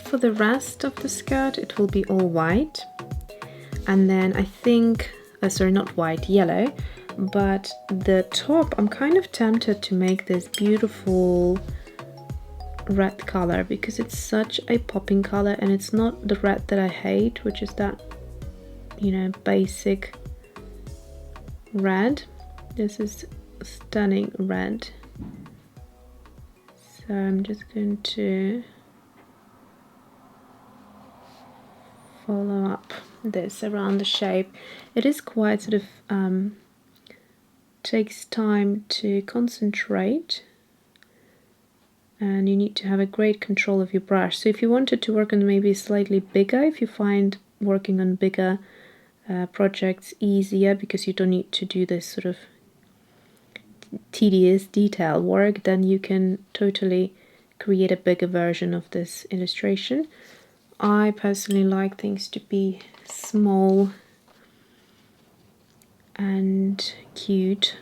for the rest of the skirt it will be all white, and then I think, sorry, not white, yellow, but the top I'm kind of tempted to make this beautiful red color because it's such a popping color, and it's not the red that I hate, which is that, you know, basic red. This is stunning red. So I'm just going to follow up this around the shape. It is quite sort of takes time to concentrate, and you need to have a great control of your brush. So if you wanted to work on maybe slightly bigger, if you find working on bigger projects easier because you don't need to do this sort of tedious detail work, then you can totally create a bigger version of this illustration. I personally like things to be small and cute,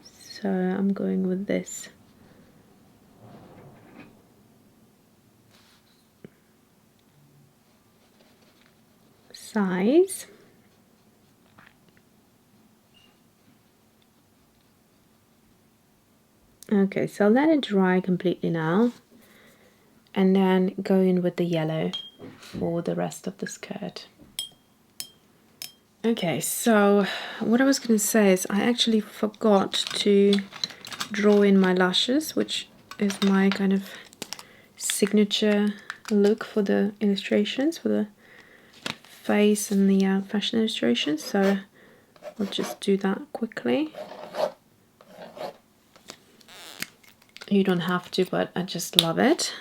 so I'm going with this. Size. Okay, so let it dry completely now, and then go in with the yellow for the rest of the skirt. Okay, so what I was going to say is I actually forgot to draw in my lashes, which is my kind of signature look for the illustrations, for the face and the fashion illustrations, so I'll just do that quickly. You don't have to, but I just love it.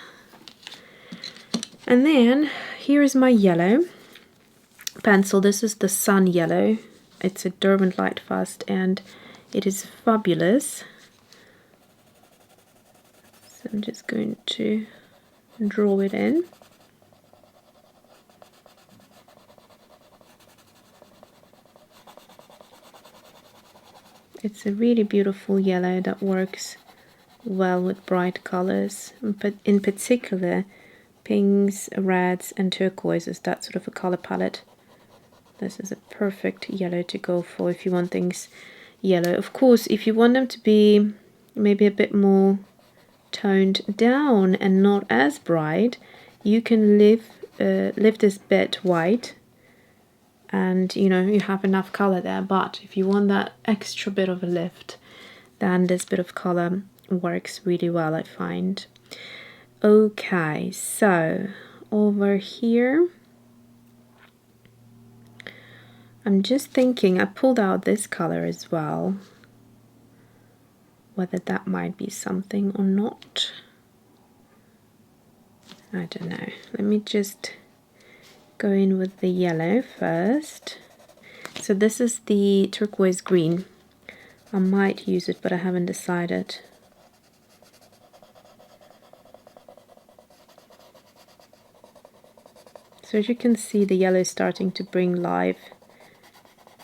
And then here is my yellow pencil. This is the Sun Yellow. It's a Derwent Lightfast and it is fabulous. So I'm just going to draw it in. It's a really beautiful yellow that works well with bright colors, but in particular pinks, reds and turquoises, that sort of a color palette. This is a perfect yellow to go for if you want things yellow. Of course, if you want them to be maybe a bit more toned down and not as bright, you can leave this bit white, and you know, you have enough color there. But if you want that extra bit of a lift, then this bit of color works really well, I find. Okay, so over here I'm just thinking, I pulled out this color as well, whether that might be something or not. I don't know. Let me just go in with the yellow first. So this is the Turquoise Green. I might use it, but I haven't decided. So as you can see, the yellow is starting to bring life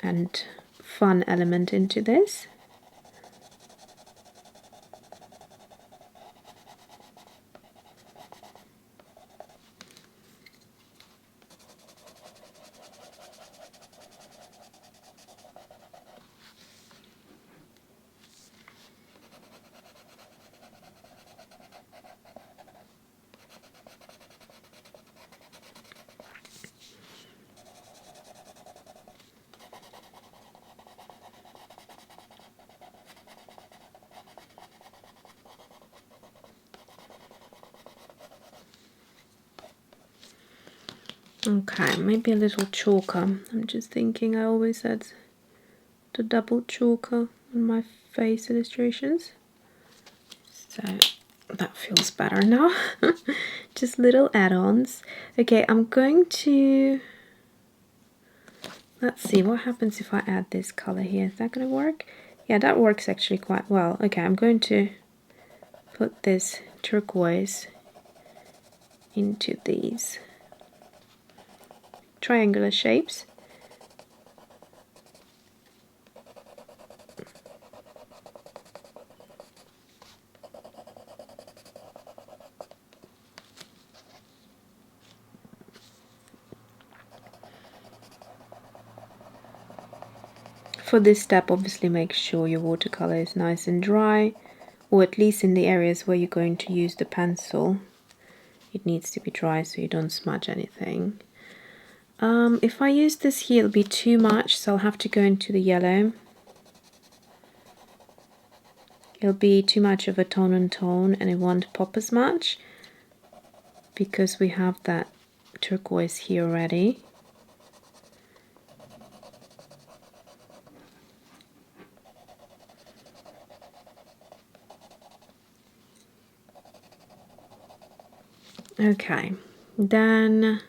and fun element into this. Okay, maybe a little chalker. I'm just thinking, I always had the double chalker on my face illustrations. So that feels better now. Just little add-ons. Okay, I'm going to... Let's see, what happens if I add this color here? Is that going to work? Yeah, that works actually quite well. Okay, I'm going to put this turquoise into these triangular shapes. For this step, obviously make sure your watercolor is nice and dry, or at least in the areas where you're going to use the pencil. It needs to be dry so you don't smudge anything. If I use this here, it'll be too much, so I'll have to go into the yellow. It'll be too much of a tone on tone, and it won't pop as much because we have that turquoise here already. Okay, then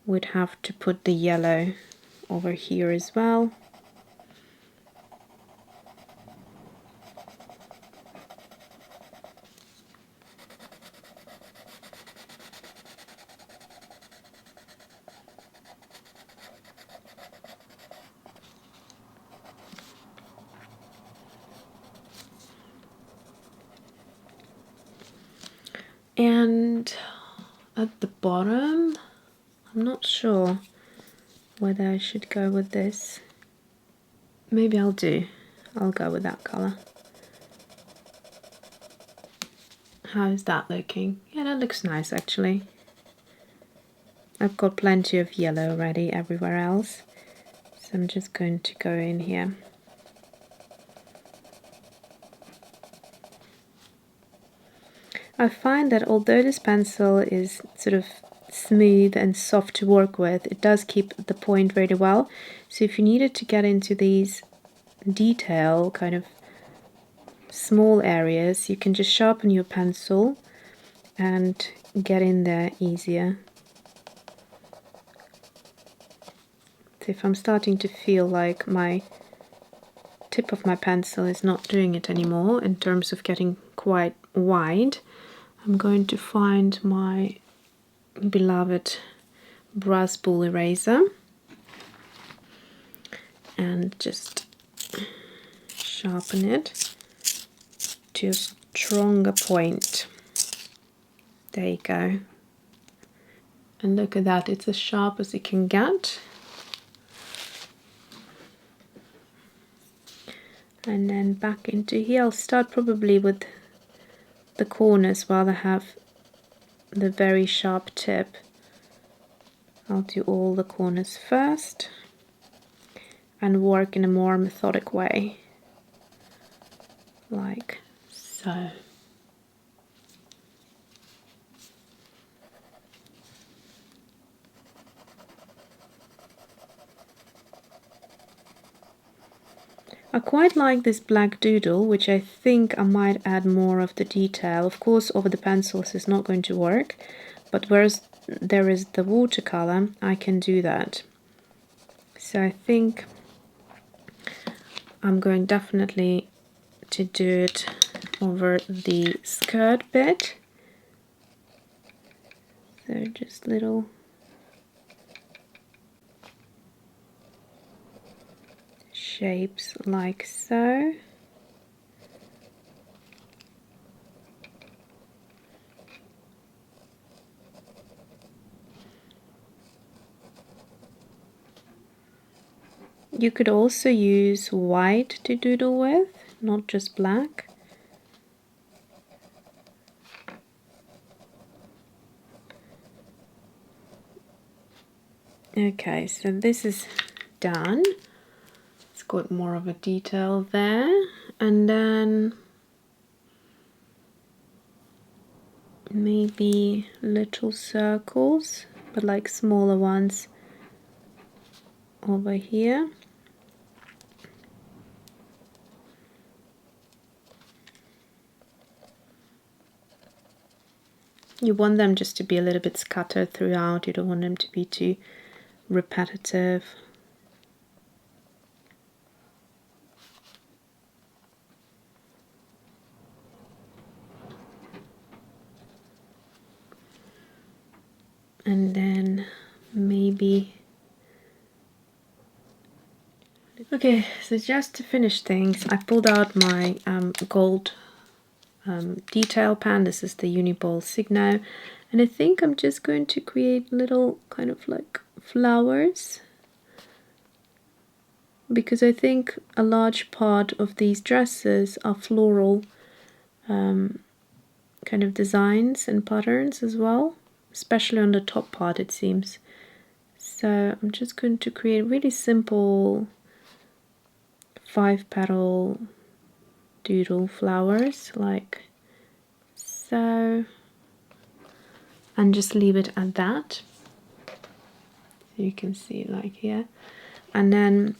we'd have to put the yellow over here as well. And at the bottom, I'm not sure whether I should go with this. Maybe I'll go with that color. How is that looking? Yeah, that looks nice actually. I've got plenty of yellow already everywhere else, so I'm just going to go in here. I find that although this pencil is sort of smooth and soft to work with, it does keep the point very well. So if you needed to get into these detail kind of small areas, you can just sharpen your pencil and get in there easier. So if I'm starting to feel like my tip of my pencil is not doing it anymore in terms of getting quite wide, I'm going to find my beloved brass ball eraser and just sharpen it to a stronger point. There you go. And look at that, it's as sharp as it can get. And then back into here, I'll start probably with the corners while I have the very sharp tip. I'll do all the corners first and work in a more methodic way, like so. I quite like this black doodle, which I think I might add more of the detail. Of course, over the pencils is not going to work, but whereas there is the watercolor, I can do that. So I think I'm going definitely to do it over the skirt bit. So just little shapes like so. You could also use white to doodle with, not just black. Okay, so this is done. It's got more of a detail there, and then maybe little circles, but like smaller ones over here. You want them just to be a little bit scattered throughout. You don't want them to be too repetitive. And then maybe... Okay, so just to finish things, I pulled out my gold detail pen. This is the Uniball Signo, and I think I'm just going to create little kind of like flowers because I think a large part of these dresses are floral kind of designs and patterns as well, especially on the top part it seems. So I'm just going to create really simple 5-petal doodle flowers like so, and just leave it at that. So you can see like here, and then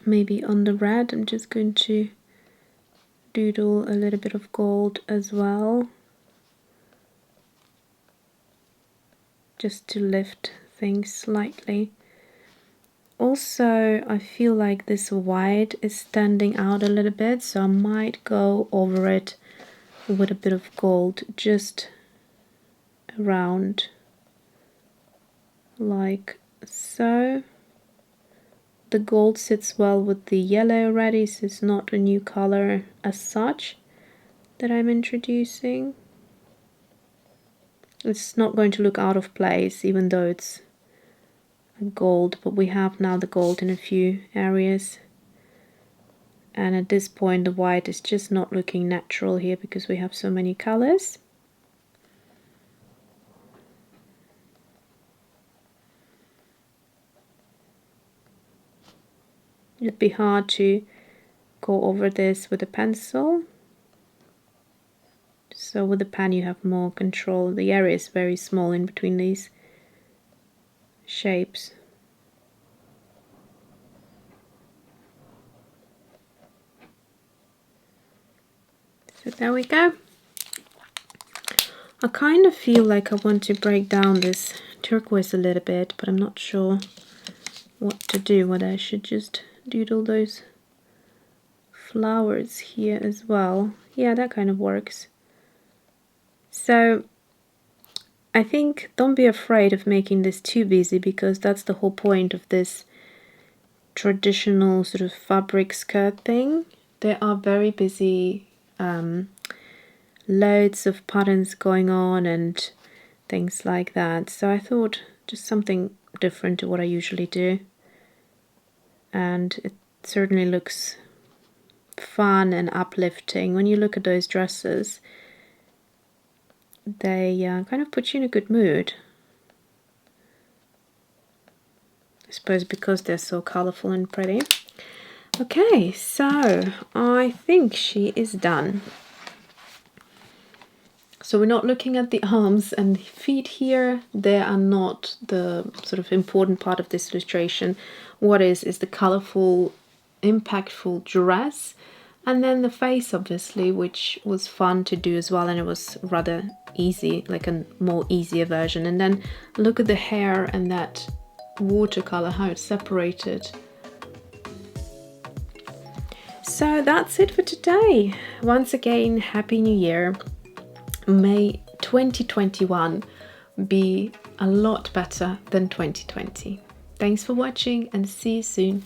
maybe on the red I'm just going to doodle a little bit of gold as well, just to lift things slightly. Also, I feel like this white is standing out a little bit, so I might go over it with a bit of gold just around like so. The gold sits well with the yellow already, so it's not a new color as such that I'm introducing. It's not going to look out of place even though it's gold, but we have now the gold in a few areas, and at this point the white is just not looking natural here because we have so many colors. It'd be hard to go over this with a pencil, so with the pen you have more control. The area is very small in between these shapes. So there we go. I kind of feel like I want to break down this turquoise a little bit, but I'm not sure what to do, whether I should just doodle those flowers here as well. Yeah, that kind of works. So I think don't be afraid of making this too busy, because that's the whole point of this traditional sort of fabric skirt thing. There are very busy, loads of patterns going on and things like that. So I thought just something different to what I usually do. And it certainly looks fun and uplifting. When you look at those dresses, they kind of put you in a good mood. I suppose because they're so colorful and pretty. Okay, so I think she is done. So we're not looking at the arms and the feet here. They are not the sort of important part of this illustration. What is the colorful, impactful dress, and then the face, obviously, which was fun to do as well, and it was rather easy, like a more easier version. And then look at the hair and that watercolor, how it's separated. So that's it for today. Once again, Happy New Year. May 2021 be a lot better than 2020. Thanks for watching and see you soon.